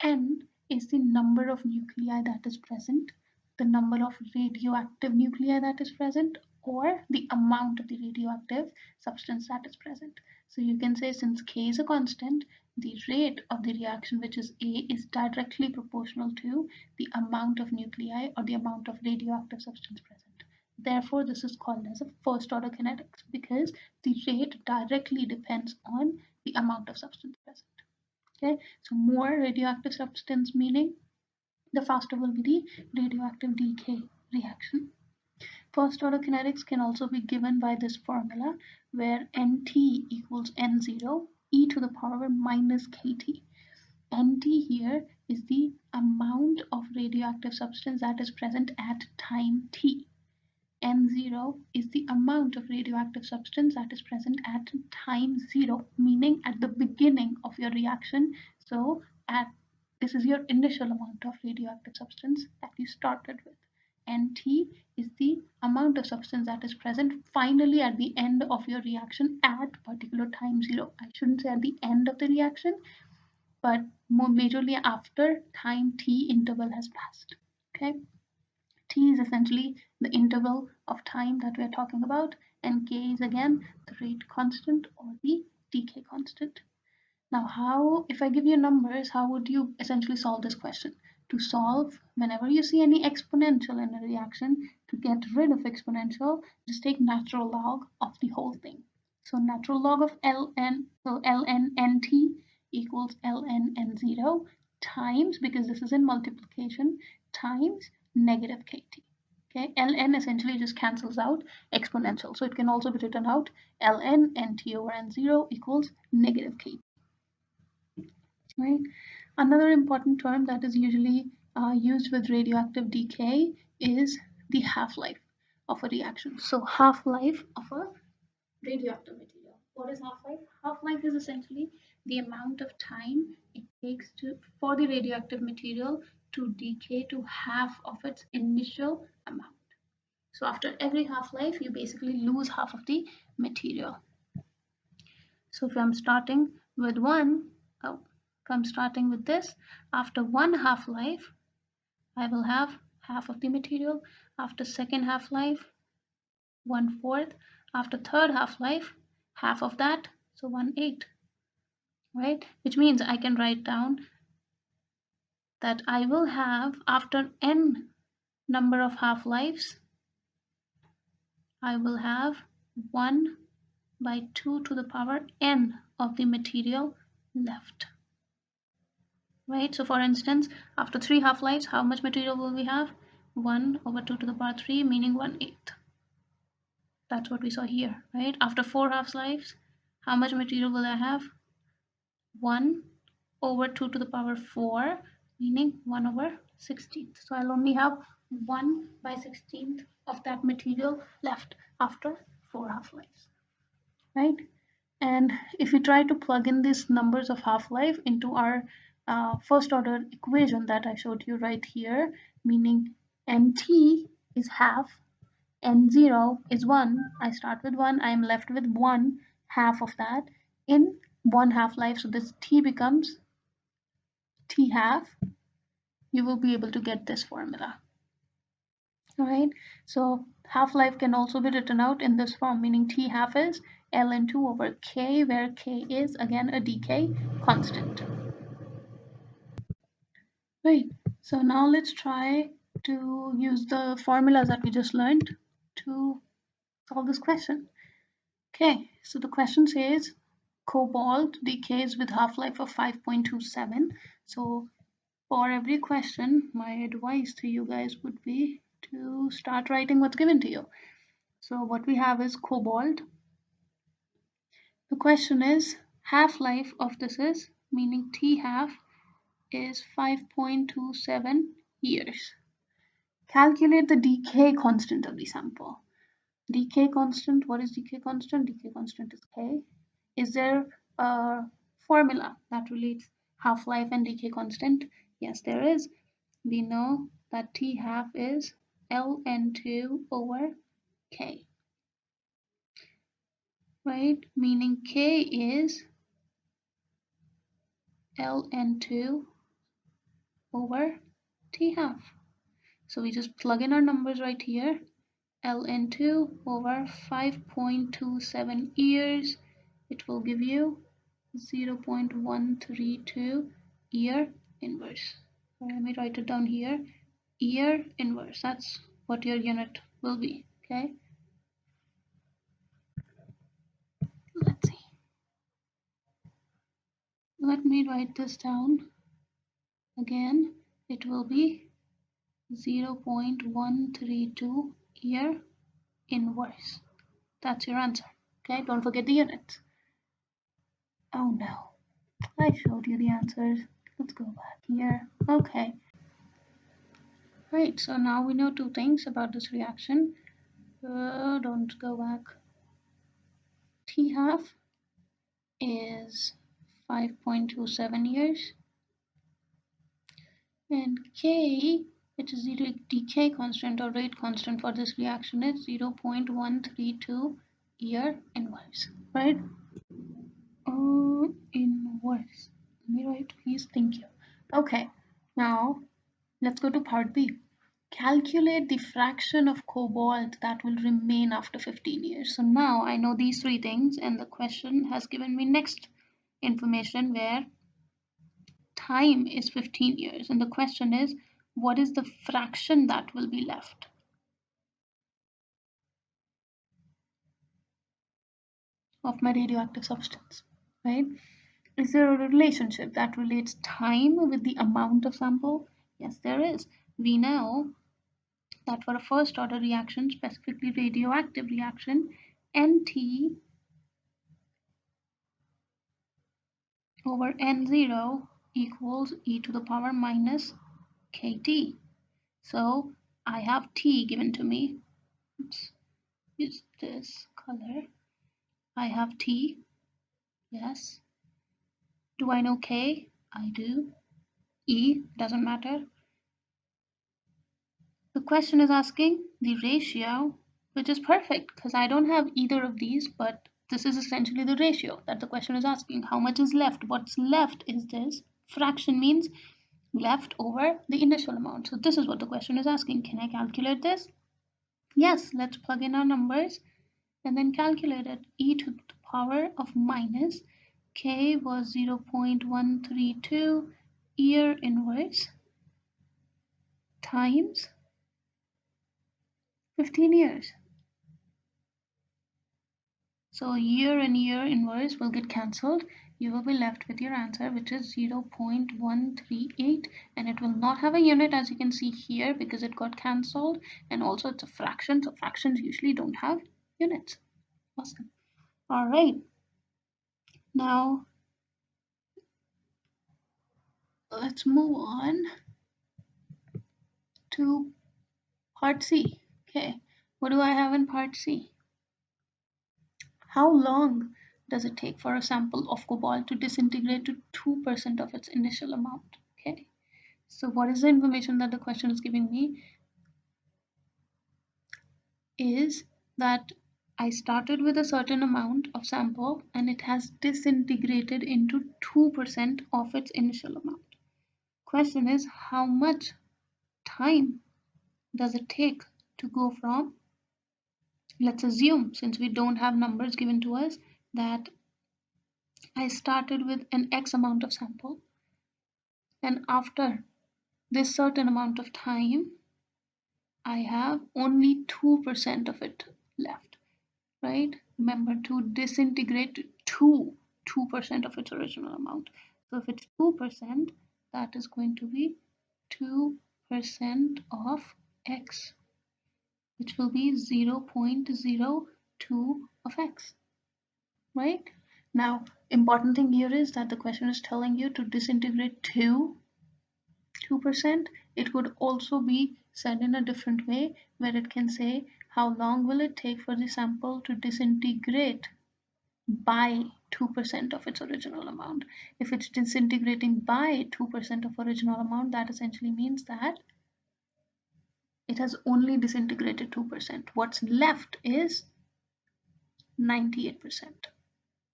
N is the number of nuclei that is present, the number of radioactive nuclei that is present, or the amount of the radioactive substance that is present. So you can say, since K is a constant, the rate of the reaction, which is A, is directly proportional to the amount of nuclei or the amount of radioactive substance present. Therefore, this is called as a first order kinetics because the rate directly depends on the amount of substance present. Okay, so more radioactive substance, meaning the faster will be the radioactive decay reaction. First order kinetics can also be given by this formula where Nt equals N0 e to the power minus Kt. Nt here is the amount of radioactive substance that is present at time t. N0 is the amount of radioactive substance that is present at time 0, meaning at the beginning of your reaction. So this is your initial amount of radioactive substance that you started with. Nt is the amount of substance that is present finally at the end of your reaction at particular time 0. I shouldn't say at the end of the reaction, but more majorly after time t interval has passed. Okay. T is essentially the interval of time that we're talking about, and K is again the rate constant or the decay constant. Now, if I give you numbers, how would you essentially solve this question? To solve, whenever you see any exponential in a reaction, to get rid of exponential, just take natural log of the whole thing. So natural log of ln, so ln nt equals ln n0 times, because this is in multiplication, times negative kt. Okay, ln essentially just cancels out exponential. So it can also be written out ln nt over n0 equals negative kt. Right? Another important term that is usually used with radioactive decay is the half-life of a reaction. So half-life of a radioactive material. What is half-life? Half-life is essentially the amount of time it takes for the radioactive material to decay to half of its initial amount. So after every half-life, you basically lose half of the material. So if I'm starting with if I'm starting with this, after one half-life, I will have half of the material. After second half-life, 1/4. After third half-life, half of that, so 1/8. Right? Which means I can write down that I will have, after n number of half-lives, I will have 1 by 2 to the power n of the material left. Right? So for instance, after 3 half-lives, how much material will we have? 1 over 2 to the power 3, meaning 1/8. That's what we saw here, right? After 4 half-lives, how much material will I have? 1 over 2 to the power 4, meaning 1/8. 16th. So I'll only have 1 by 16th of that material left after 4 half-lives, right? And if we try to plug in these numbers of half-life into our first order equation that I showed you right here, meaning nt is half, n0 is 1, I start with 1, I am left with 1 half of that in 1 half-life, so this t becomes t half. You will be able to get this formula. Alright, so half-life can also be written out in this form, meaning T half is ln2 over k, where k is again a decay constant. Right, so now let's try to use the formulas that we just learned to solve this question. Okay, so the question says cobalt decays with half-life of 5.27. So for every question, my advice to you guys would be to start writing what's given to you. So what we have is cobalt. The question is half-life of this is, meaning T half is 5.27 years. Calculate the decay constant of the sample. Decay constant, what is decay constant? Decay constant is K. Is there a formula that relates half-life and decay constant? Yes, there is. We know that T half is ln2 over K, right? Meaning K is ln2 over T half. So we just plug in our numbers right here. ln2 over 5.27 years. It will give you 0.132 year inverse. Let me write it down here. Year inverse. That's what your unit will be. Okay. Let's see. Let me write this down again. It will be 0.132 year inverse. That's your answer. Okay, don't forget the units. Oh no, I showed you the answers. Let's go back here. Okay. Right, so now we know two things about this reaction. Don't go back. T half is 5.27 years. And K, which is the decay constant or rate constant for this reaction, is 0.132 year inverse, right? Inverse. Let me write, please. Thank you. Okay, now let's go to part B. Calculate the fraction of cobalt that will remain after 15 years. So now I know these three things, and the question has given me next information where time is 15 years. And the question is, what is the fraction that will be left of my radioactive substance, right? Is there a relationship that relates time with the amount of sample? Yes, there is. We know that for a first order reaction, specifically radioactive reaction, Nt over N0 equals e to the power minus kT. So I have T given to me. Let's use this color. I have T, yes. Do I know K? I do. E doesn't matter. The question is asking the ratio, which is perfect because I don't have either of these, but this is essentially the ratio that the question is asking. How much is left? What's left is this. Fraction means left over the initial amount. So this is what the question is asking. Can I calculate this? Yes, let's plug in our numbers and then calculate it. E to the power of minus K was 0.132 year inverse times 15 years. So year and year inverse will get cancelled. You will be left with your answer, which is 0.138, and it will not have a unit, as you can see here, because it got cancelled, and also it's a fraction, so fractions usually don't have units. Awesome. All right. Now let's move on to part C. Okay, what do I have in part C? How long does it take for a sample of cobalt to disintegrate to 2% of its initial amount? Okay, so what is the information that the question is giving me is that I started with a certain amount of sample and it has disintegrated into 2% of its initial amount. Question is, how much time does it take to go from, let's assume, since we don't have numbers given to us, that I started with an X amount of sample, and after this certain amount of time, I have only 2% of it left, right? Remember to disintegrate to 2% of its original amount. So if it's 2%, that is going to be 2% of X, which will be 0.02 of X, right? Now, important thing here is that the question is telling you to disintegrate to 2%. It could also be said in a different way where it can say how long will it take for the sample to disintegrate by 2% of its original amount. If it's disintegrating by 2% of original amount, that essentially means that it has only disintegrated 2%. What's left is 98%. Does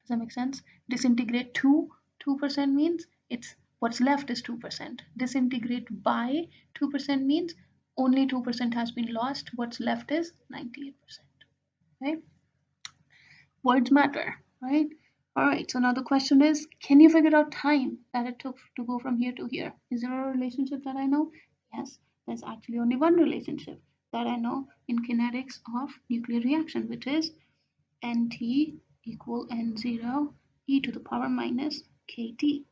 that make sense? Disintegrate to 2% means it's what's left is 2%. Disintegrate by 2% means only 2% has been lost. What's left is 98%. Right? Words matter, right? All right, so now the question is, can you figure out time that it took to go from here to here? Is there a relationship that I know? Yes, there's actually only one relationship that I know in kinetics of nuclear reaction, which is Nt equal N0 e to the power minus kT.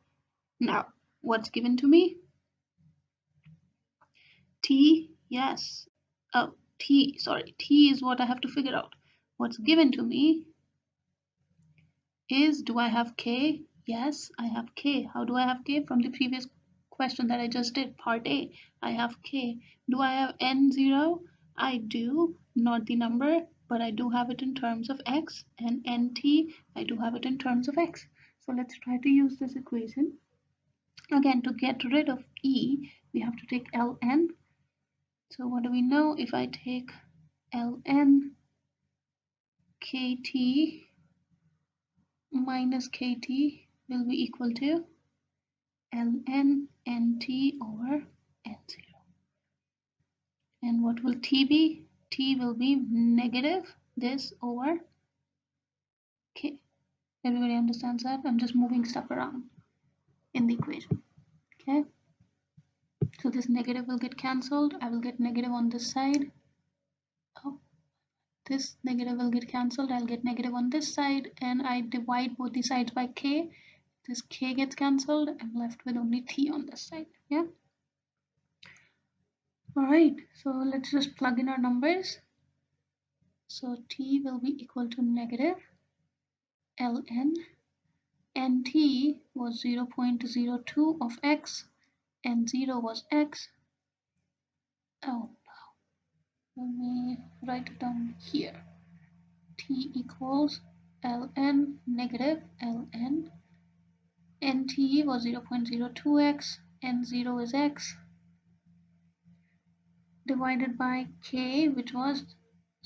Now, what's given to me? T, yes. Oh, T, sorry. T is what I have to figure out. What's given to me is, do I have K? Yes, I have K. How do I have K? From the previous question that I just did, part A, I have K. Do I have N0? I do, not the number, but I do have it in terms of X, and NT, I do have it in terms of X. So let's try to use this equation. Again, to get rid of E, we have to take Ln. So what do we know? If I take Ln KT minus KT will be equal to Ln NT over N0. And what will T be? T will be negative this over K. Everybody understands that? I'm just moving stuff around in the equation. Okay. So this negative will get cancelled. I will get negative on this side. Oh, this negative will get cancelled. I'll get negative on this side, and I divide both the sides by K. This K gets cancelled. I'm left with only T on this side. Yeah. All right. So let's just plug in our numbers. So T will be equal to negative Ln. NT was 0.02 of X, and 0 was X. Oh no. Let me write it down here. T equals Ln negative Ln. NT was 0.02x, N0 is X, divided by K, which was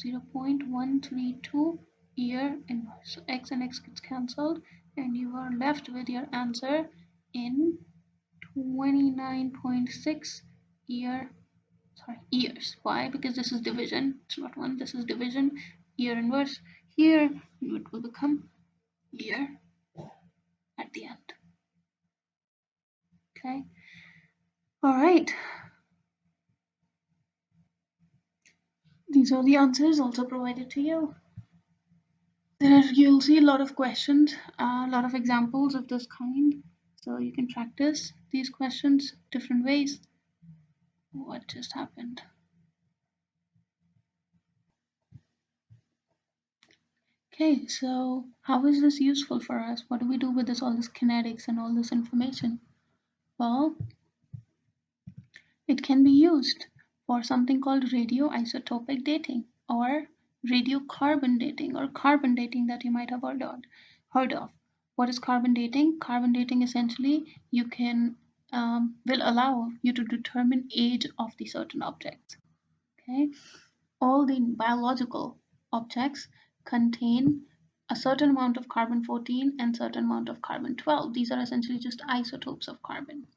0.132 year inverse. So X and X gets cancelled, and you are left with your answer in 29.6 years. Why? Because this is division. It's not one. This is division. Year inverse. Here it will become year at the end. Okay. All right. These are the answers also provided to you. There you'll see a lot of questions, a lot of examples of this kind. So you can practice these questions different ways. What just happened? Okay, so how is this useful for us? What do we do with all this kinetics and all this information? Well, it can be used for something called radioisotopic dating or radiocarbon dating or carbon dating that you might have heard of. What is carbon dating? Carbon dating essentially you can will allow you to determine age of the certain objects. Okay, all the biological objects contain a certain amount of carbon 14 and certain amount of carbon 12. These are essentially just isotopes of carbon.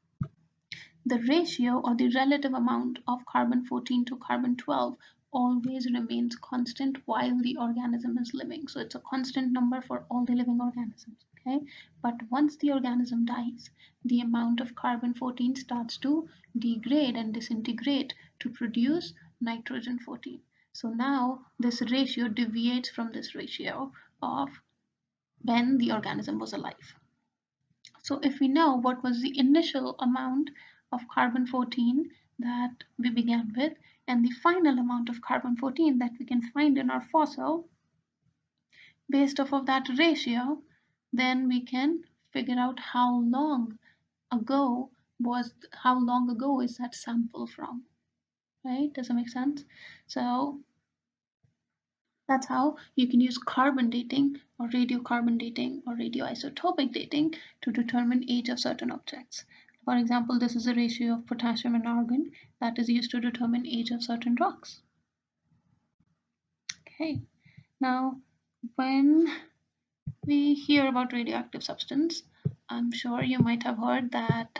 The ratio or the relative amount of carbon 14 to carbon 12 always remains constant while the organism is living. So it's a constant number for all the living organisms. Okay, but once the organism dies, the amount of carbon 14 starts to degrade and disintegrate to produce nitrogen 14. So now this ratio deviates from this ratio of when the organism was alive. So if we know what was the initial amount of carbon 14 that we began with and the final amount of carbon 14 that we can find in our fossil, based off of that ratio, then we can figure out ago how long ago is that sample from, right? Does that make sense? So that's how you can use carbon dating or radiocarbon dating or radioisotopic dating to determine age of certain objects. For example, this is a ratio of potassium and argon that is used to determine age of certain rocks. Okay, now when we hear about radioactive substance, I'm sure you might have heard that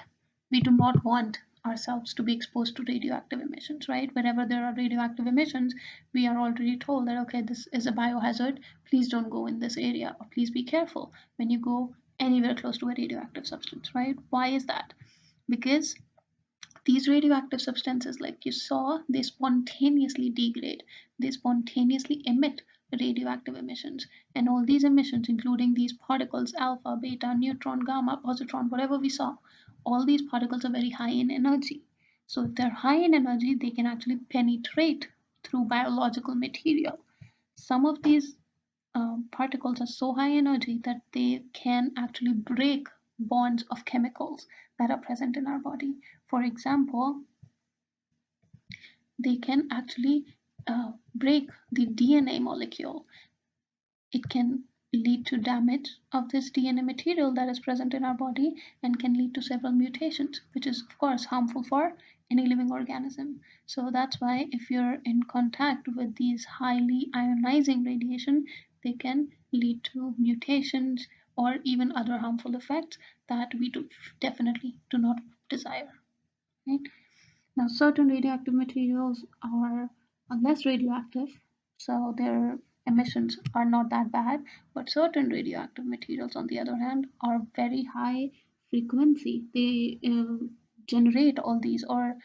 we do not want ourselves to be exposed to radioactive emissions, right? Wherever there are radioactive emissions, we are already told that, okay, this is a biohazard. Please don't go in this area, or please be careful when you go anywhere close to a radioactive substance, right? Why is that? Because these radioactive substances, like you saw, they spontaneously degrade, they spontaneously emit radioactive emissions. And all these emissions, including these particles, alpha, beta, neutron, gamma, positron, whatever we saw, all these particles are very high in energy. So if they're high in energy, they can actually penetrate through biological material. Some of these particles are so high energy that they can actually break bonds of chemicals that are present in our body. For example, they can actually break the DNA molecule. It can lead to damage of this DNA material that is present in our body and can lead to several mutations, which is, of course, harmful for any living organism. So that's why if you're in contact with these highly ionizing radiation, they can lead to mutations or even other harmful effects that we definitely do not desire. Right? Now, certain radioactive materials are less radioactive, so their emissions are not that bad. But certain radioactive materials, on the other hand, are very high frequency. They generate all these or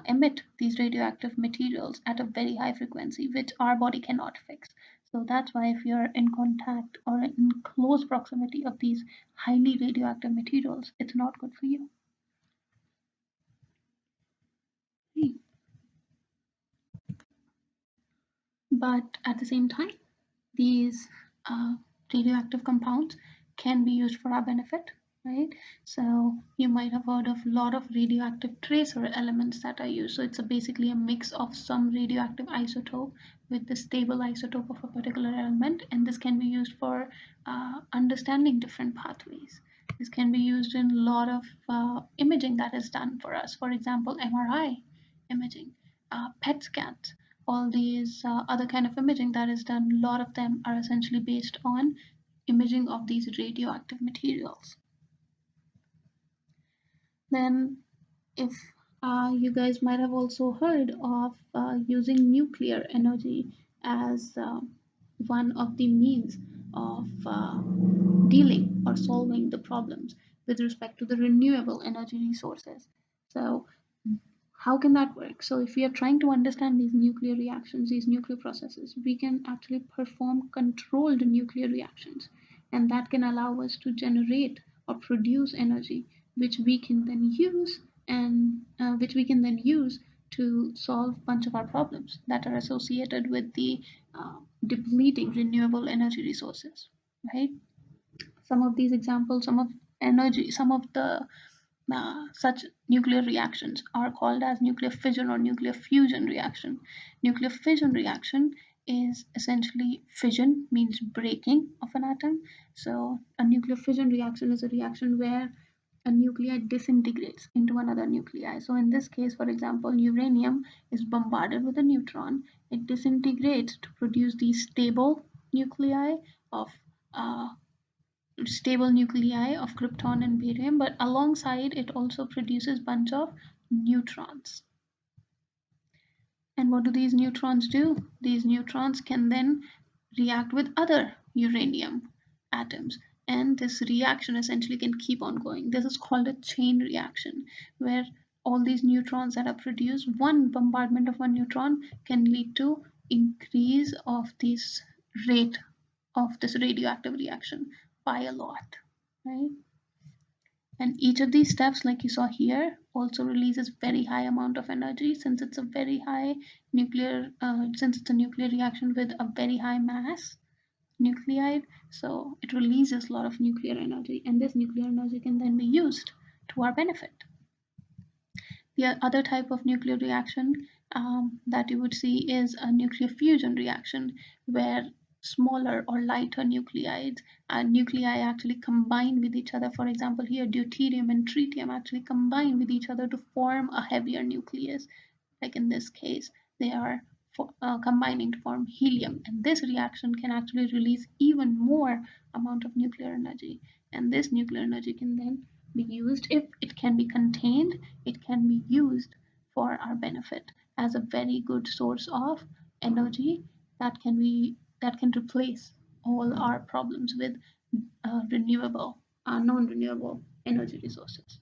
emit these radioactive materials at a very high frequency, which our body cannot fix. So that's why if you're in contact or in close proximity of these highly radioactive materials, it's not good for you. But at the same time, these radioactive compounds can be used for our benefit, right? So you might have heard of a lot of radioactive tracer elements that are used. So it's basically a mix of some radioactive isotope with the stable isotope of a particular element, and this can be used for understanding different pathways. This can be used in a lot of imaging that is done for us. For example, MRI imaging, PET scans, all these other kind of imaging that is done, a lot of them are essentially based on imaging of these radioactive materials. Then if you guys might have also heard of using nuclear energy as one of the means of dealing or solving the problems with respect to the renewable energy resources. So how can that work? So if we are trying to understand these nuclear reactions, these nuclear processes, we can actually perform controlled nuclear reactions, and that can allow us to generate or produce energy, which we can then use and which we can then use to solve a bunch of our problems that are associated with the depleting renewable energy resources, right? Some of these examples, some of the Such nuclear reactions are called as nuclear fission or nuclear fusion reaction. Nuclear fission reaction is essentially fission means breaking of an atom. So a nuclear fission reaction is a reaction where a nuclei disintegrates into another nuclei. So in this case, for example, uranium is bombarded with a neutron. It disintegrates to produce these nuclei of uh, stable nuclei of krypton and barium, but alongside it also produces bunch of neutrons. And what do these neutrons do? These neutrons can then react with other uranium atoms. And this reaction essentially can keep on going. This is called a chain reaction, where all these neutrons that are produced, one bombardment of one neutron can lead to increase of this rate of this radioactive reaction by a lot, right? And each of these steps, like you saw here, also releases very high amount of energy since it's a very high since it's a nuclear reaction with a very high mass nuclide. So it releases a lot of nuclear energy, and this nuclear energy can then be used to our benefit. The other type of nuclear reaction that you would see is a nuclear fusion reaction, where smaller or lighter nuclei actually combine with each other. For example, here deuterium and tritium actually combine with each other to form a heavier nucleus. Like in this case, they are combining to form helium, and this reaction can actually release even more amount of nuclear energy, and this nuclear energy can then be used. If it can be contained, it can be used for our benefit as a very good source of energy that can replace all our problems with renewable non-renewable energy resources.